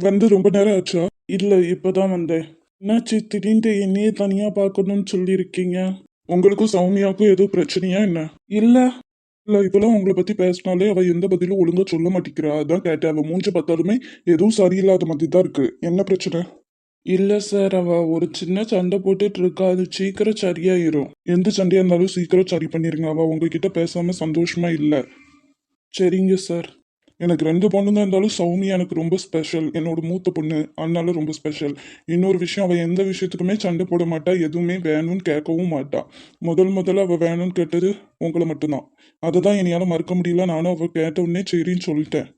வந்து ரொம்ப நேரம் ஆச்சா? இல்ல, இப்பதான் வந்தேன். என்னாச்சு திடீர்னு என்னையே தனியா பார்க்கணும்னு சொல்லியிருக்கீங்க? உங்களுக்கும் சௌமியாவுக்கும் ஏதோ பிரச்சனையா என்ன? இல்ல இல்ல, இப்பெல்லாம் உங்களை பத்தி பேசினாலே அவ எந்த பதிலும் ஒழுங்கா சொல்ல மாட்டேங்கிறா. அதான் கேட்டேன். அவ மூஞ்ச பார்த்தாலுமே எதுவும் சரியில்லாத மாதிரி தான் இருக்கு. என்ன பிரச்சனை? இல்ல சார், அவ ஒரு சின்ன சண்டை போட்டுட்டு இருக்கா. அது சீக்கிரம் சரியாயிரும். எந்த சண்டையா இருந்தாலும் சீக்கிரம் சரி பண்ணிருங்க. அவ உங்ககிட்ட பேசாம சந்தோஷமா இல்ல. சரிங்க சார். எனக்கு 2 பொண்ணுங்க இருந்தாலும் சௌமியா எனக்கு ரொம்ப ஸ்பெஷல். என்னோட மூத்த பொண்ணு, அதனால ரொம்ப ஸ்பெஷல். இன்னொரு விஷயம், அவள் எந்த விஷயத்துக்குமே சண்டை போட மாட்டா. எதுவுமே வேணும்னு கேட்கவும் மாட்டா. முதல்ல அவள் வேணும்னு கேட்டது உங்களை மட்டும்தான். அதை தான் என்னால் மறக்க முடியல. நானும் அவள் கேட்ட உடனே சரின்னு சொல்லிட்டேன்.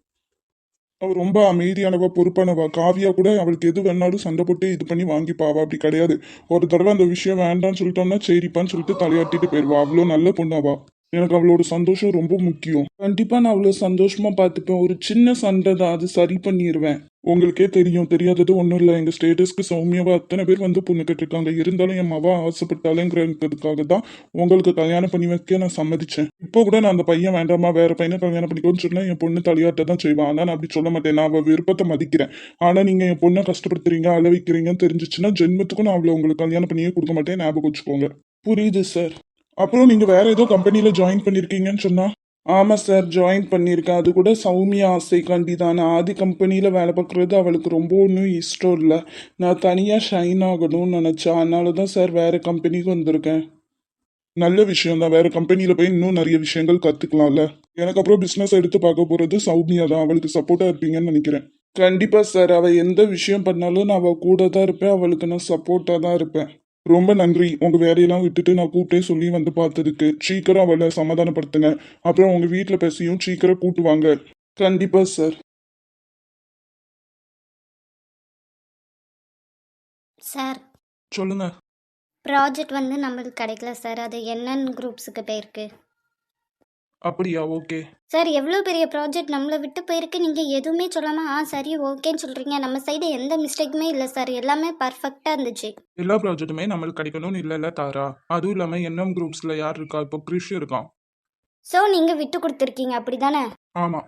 அவள் ரொம்ப அமைதியானவா, பொறுப்பானவா. காவியா கூட அவளுக்கு எது வேணாலும் சண்டை போட்டு இது பண்ணி வாங்கிப்பாவா. அப்படி கிடையாது. ஒரு தடவை அந்த விஷயம் வேண்டான்னு சொல்லிட்டோம்னா சரிப்பான்னு சொல்லிட்டு தலையாட்டிட்டு போயிடுவா. அவ்வளோ நல்ல பொண்ணாவா. எனக்கு அவளோட சந்தோஷம் ரொம்ப முக்கியம். கண்டிப்பா நான் அவ்வளோ சந்தோஷமா பார்த்துப்பேன். ஒரு சின்ன சண்டை தான், அது சரி பண்ணிடுவேன். உங்களுக்கே தெரியும், தெரியாதது ஒன்றும் இல்லை. எங்கள் ஸ்டேட்டஸ்க்கு சௌமியாவா அத்தனை பேர் வந்து பொண்ணு கேட்டிருக்காங்க. இருந்தாலும் என் மவா ஆசைப்பட்டாலேங்கிறதுக்காக தான் உங்களுக்கு கல்யாணம் பண்ணி வைக்க நான் சம்மதிச்சேன். இப்போ கூட நான் அந்த பையன் வேண்டாமா, வேற பையனை கல்யாணம் பண்ணிக்கோன்னு சொன்னா என் பொண்ணு தலையாட்ட தான் செய்வான். ஆனால் நான் அப்படி சொல்ல மாட்டேன். நான் அவள் விருப்பத்தை மதிக்கிறேன். ஆனால் நீங்கள் என் பொண்ணை கஷ்டப்படுத்துறீங்க, அழ வைக்கிறீங்கன்னு தெரிஞ்சிச்சுன்னா ஜென்மத்துக்கும் நான் அவளை உங்களுக்கு கல்யாணம் பண்ணியே கொடுக்க மாட்டேன். ஞாபகம் வச்சுக்கோங்க. புரியுது சார். அப்புறம் நீங்க வேற ஏதோ கம்பெனில ஜாயின் பண்ணிருக்கீங்கன்னு சொன்னா? ஆமா சார், ஜாயின் பண்ணியிருக்கேன். அது கூட சௌமியா ஆசைக்காண்டி தான். நான் ஆதி கம்பெனியில் வேலை பார்க்குறது அவளுக்கு ரொம்ப ஒன்றும் இஷ்டம் இல்லை. நான் தனியாக ஷைன் ஆகணும்னு நினச்சேன். அதனால தான் சார் வேற கம்பெனிக்கு வந்திருக்கேன். நல்ல விஷயம் தான். வேற கம்பெனியில் போய் இன்னும் நிறைய விஷயங்கள் கற்றுக்கலாம்ல. எனக்கு அப்புறம் பிஸ்னஸ் எடுத்து பார்க்க போகிறது சௌமியா தான். அவளுக்கு சப்போர்ட்டாக இருப்பீங்கன்னு நினைக்கிறேன். கண்டிப்பாக சார். அவள் எந்த விஷயம் பண்ணாலும் நான் அவள் கூட தான் இருப்பேன். அவளுக்கு நான் சப்போர்ட்டாக தான் இருப்பேன். ரொம்ப நன்றி. உங்க வேலையெல்லாம் விட்டுட்டு நான் கூப்பிட்டே சொல்லி வந்து பார்த்ததுக்கு. சீக்கிரம் அவளை சமாதானப்படுத்துங்க. அப்புறம் உங்க வீட்டுல பேசியும் சீக்கிரம் கூட்டு வாங்க. கண்டிப்பா சார். சார், சொல்லுங்க. ப்ராஜெக்ட் வந்து நம்மளுக்கு கிடைக்கல சார். அது என்னென்ன குரூப்ஸுக்கு போயிருக்கு. அப்படியா? ஓகே. சார், எவ்வளோ பெரிய ப்ராஜெக்ட் நம்மளை விட்டு போயிருக்கு. நீங்கள் எதுவுமே சொல்லாமல் சரி ஓகேன்னு சொல்கிறீங்க. நம்ம சைடு எந்த மிஸ்டேக்குமே இல்லை சார். எல்லாமே பர்ஃபெக்டாக இருந்துச்சு. எல்லா ப்ராஜெக்ட்டுமே நம்மளுக்கு கிடைக்கணும்னு இல்லைல்ல தாரா. அதுவும் இல்லாமல் என்எம் குரூப்ஸில் யார் இருக்கா? இப்போ கிறிஷ் இருக்கான். ஸோ நீங்கள் விட்டு கொடுத்துருக்கீங்க, அப்படி தானே? ஆமாம்.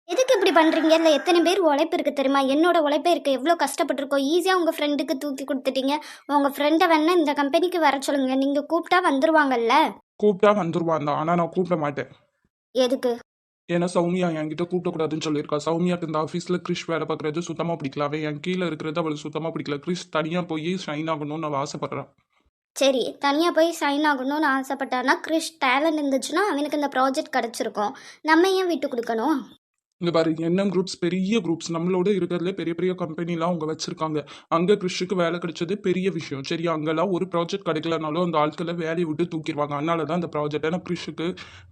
எதுக்கு இப்படி பண்ணுறீங்க? இல்லை, எத்தனை பேர் உழைப்பு இருக்குது தெரியுமா? என்னோட உழைப்பே இருக்குது. எவ்வளோ கஷ்டப்பட்டிருக்கோம். ஈஸியாக உங்கள் ஃப்ரெண்டுக்கு தூக்கி கொடுத்துட்டீங்க. உங்கள் ஃப்ரெண்டை வேணா இந்த கம்பெனிக்கு வர சொல்லுங்கள். நீங்கள் கூப்பிட்டா வந்துருவாங்கல்ல. கூப்பிட்டா வந்துருவான் தான், ஆனால் நான் கூப்பிட மாட்டேன். எதுக்கு? ஏன்னா சௌமியா என்கிட்ட கூப்பிடக்கூடாதுன்னு சொல்லியிருக்கா. சௌமியாக்கு இந்த ஆஃபீஸில் கிறிஷ் வேலை பார்க்குறது சுத்தமாக பிடிக்கல. அவன் என் கீழே இருக்கிறது அவளுக்கு சுத்தமாக பிடிக்கல. கிறிஷ் தனியாக போய் ஷைன் ஆகணும்னு அவள் ஆசைப்பட்றான். சரி, தனியாக போய் ஷைன் ஆகணும்னு ஆசைப்பட்டானா, கிறிஷ் டேலண்ட் இருந்துச்சுன்னா அவனுக்கு இந்த ப்ராஜெக்ட் கிடச்சிருக்கும். நம்ம ஏன் விட்டு கொடுக்கணும்? இங்கே பாரு, என்எம் குரூப்ஸ் பெரிய குரூப்ஸ், நம்மளோட இருக்கிறதுல பெரிய பெரிய கம்பெனிலாம் அவங்க வச்சிருக்காங்க. அங்கே கிறிஷுக்கு வேலை கிடைச்சது பெரிய விஷயம். சரி, அங்கெல்லாம் ஒரு ப்ராஜெக்ட் கிடைக்கலனாலும் அந்த ஆட்களை வேலையை விட்டு தூக்கிடுவாங்க. அதனால தான் அந்த ப்ராஜெக்டை நான் கிறிஷுக்கு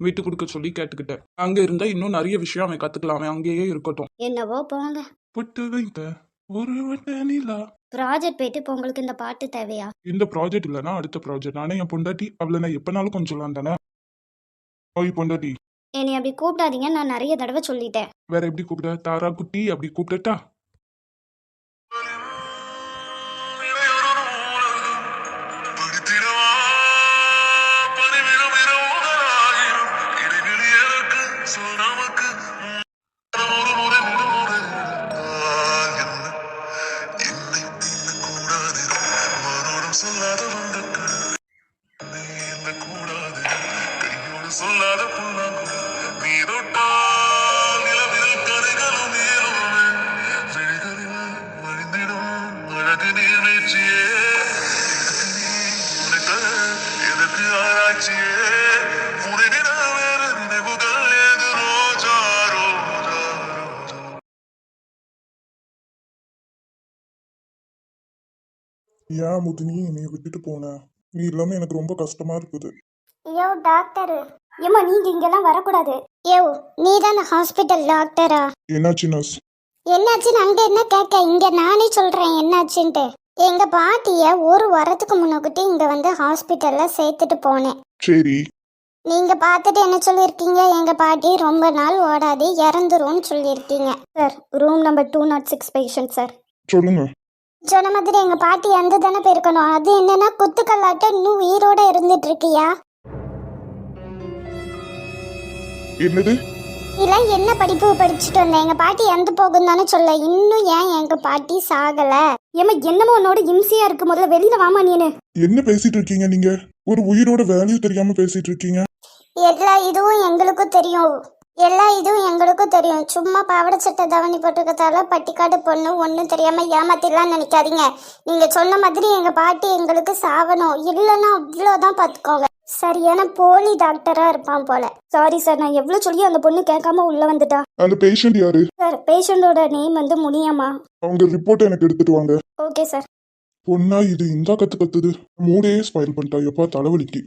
விட்டு கொடுக்க சொல்லி கேட்டுக்கிட்டேன். அங்கே இருந்தால் இன்னும் நிறைய விஷயம் அவன் கற்றுக்கலாம். அவன் அங்கேயே இருக்கட்டும். என்னவோ போங்க. புட்டு வைத்த ஒரு வட்ட நிலா. ப்ராஜெக்ட் போயிட்டு இப்போ உங்களுக்கு இந்த பாட்டு தேவையா? இந்த ப்ராஜெக்ட் இல்லைன்னா அடுத்த ப்ராஜெக்ட். நானே என் பொண்டாட்டி, அவளை நான் எப்போனாலும் கொஞ்சம் சொல்லலாம் தானே. ஓய் பொண்டாட்டி. என்னை அப்படி கூப்பிடாதீங்க, நான் நிறைய தடவை சொல்லிட்டேன். வேற எப்படி கூப்பிட? தாரா குட்டி அப்படி கூப்பிடட்டா? சொல்லாத புண்ணாக்கும் நீ தொட்டால் நிலவில் கரைகளும் நீளுமே விழிகளில் வழிந்திடும் அழகு நீர்வீழ்ச்சியே உனக்கு எதற்கு ஆராய்ச்சியே உனக்கு வேறு நினைவுகள் ஏது ரோஜா ரோஜா ரோஜா. ஏன் முத்து, நீ என்னைய விட்டுட்டு போன? நீ இல்லாம எனக்கு ரொம்ப கஷ்டமா இருக்குது. ஐயோ டாக்டர், ஏமா நீங்க இங்கெல்லாம் வரக்கூடாது. ஏ, நீ தானே ஹாஸ்பிட்டல் டாக்டரா? என்னாச்சு நர்ஸ்? என்னாச்சுன்னு அங்க என்ன கேட்க, இங்க நானே சொல்றேன் என்னாச்சுன்ட்டு. எங்க பாட்டிய ஒரு வாரத்துக்கு முன்னாடி இங்க வந்து ஹாஸ்பிட்டல்ல சேர்த்துட்டு போனேன். சரி. நீங்க பார்த்துட்டு என்ன சொல்லியிருக்கீங்க? எங்க பாட்டி ரொம்ப நாள் ஓடாது, இறந்துரும்னு சொல்லியிருக்கீங்க. Sir, room number 206 patient sir. சொல்லுங்க. சொன்ன மாதிரி எங்க பாட்டி அந்த தானே போயிருக்கணும். அது என்னன்னா குத்துக்கல்லாட்ட இன்னும் உயிரோட இருந்துட்டு இருக்கியா? என்னது? இதெல்லாம் என்ன படிப்பு படிச்சுட்டு வந்தேன்? எங்க பாட்டி இறந்து போகும் தானே சொல்ல. இன்னும் ஏன் எங்க பாட்டி சாகல? ஏமா என்னமோ உன்னோட இம்சையா இருக்கு. முதல்ல வெளியில வாமா நீனு. என்ன பேசிட்டு இருக்கீங்க நீங்க? ஒரு உயிரோட வேல்யூ தெரியாம பேசிட்டு இருக்கீங்க. எல்லா இதுவும் எங்களுக்கும் தெரியும். எல்லா இதுவும் எங்களுக்கும் தெரியும். சும்மா பாவாடை சட்டை தவணி போட்டுக்கிறதால பட்டிக்காடு பொண்ணு ஒன்றும் தெரியாம ஏமாத்திடலாம் நினைக்காதீங்க. நீங்க சொன்ன மாதிரி எங்க பாட்டி எங்களுக்கு சாவணும். இல்லைன்னா அவ்வளோதான் பார்த்துக்கோங்க. சரியான போலி டாக்டரா இருப்பான் போல. சாரி சார், நான் எவ்வளவு சொல்லி அந்த பொண்ணு கேட்காம உள்ள வந்துட்டா. அந்த பேஷண்ட் யாரு? சார், பேஷண்டோட நேம் வந்து முனியம்மா. அவங்க ரிப்போர்ட் எனக்கு எடுத்துட்டு வாங்க. Okay sir. பொண்ணா இது இந்த கத்துது மூடையே ஸ்பாயில் பண்ணிட்டா. எப்பா தலைவலிக்கு.